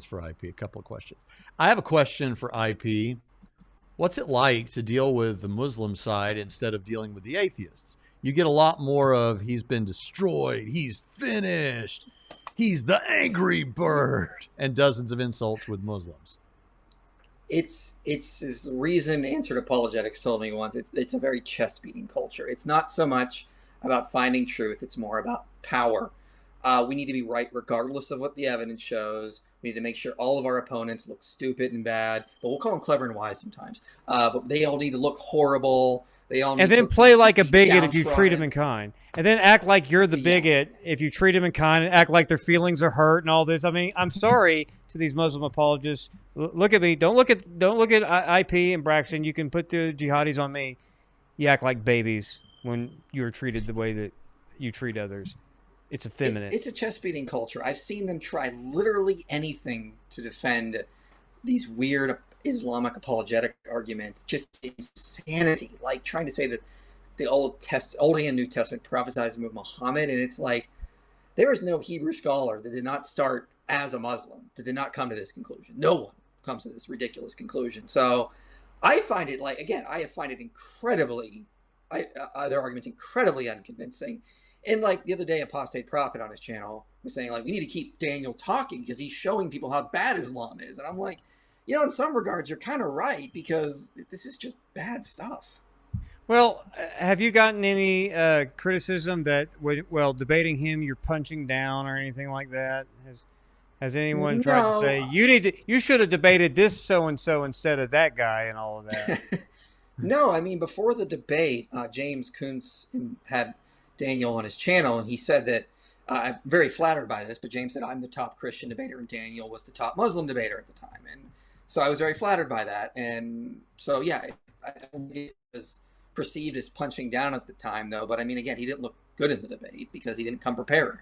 for IP. A couple of questions. I have a question for IP. What's it like to deal with the Muslim side instead of dealing with the atheists? You get a lot more of "he's been destroyed," "he's finished," "he's the angry bird," and dozens of insults with Muslims. It's this reason answered apologetics told me once. It's a very chest beating culture. It's not so much about finding truth. It's more about power. We need to be right regardless of what the evidence shows. We need to make sure all of our opponents look stupid and bad, but we'll call them clever and wise sometimes. But they all need to look horrible. They all need and then to play just like a be bigot if you treat them downtrodden. in kind. And then act like you're the bigot if you treat them in kind, and act like their feelings are hurt and all this. I mean, I'm sorry to these Muslim apologists. Look at me. Don't look at IP and Braxton. You can put the jihadis on me. You act like babies when you're treated the way that you treat others. It's effeminate. It's a chest beating culture. I've seen them try literally anything to defend these weird Islamic apologetic arguments. Just insanity. Like trying to say that the Old and New Testament prophesies of Muhammad, and it's like there is no Hebrew scholar that did not start as a Muslim, that did not come to this conclusion. No one comes to this ridiculous conclusion. So I find it I find it incredibly, their arguments incredibly unconvincing. And like the other day, Apostate Prophet on his channel was saying like, we need to keep Daniel talking because he's showing people how bad Islam is. And I'm like, in some regards, you're kind of right because this is just bad stuff. Well, have you gotten any criticism that, debating him, you're punching down or anything like that? Has anyone tried to say you should have debated this so and so instead of that guy and all of that? No, I mean before the debate, James Kuntz had Daniel on his channel, and he said that I'm very flattered by this. But James said I'm the top Christian debater, and Daniel was the top Muslim debater at the time, and so I was very flattered by that. And so yeah, I don't think it was perceived as punching down at the time, though. But I mean, again, he didn't look good in the debate because he didn't come prepared.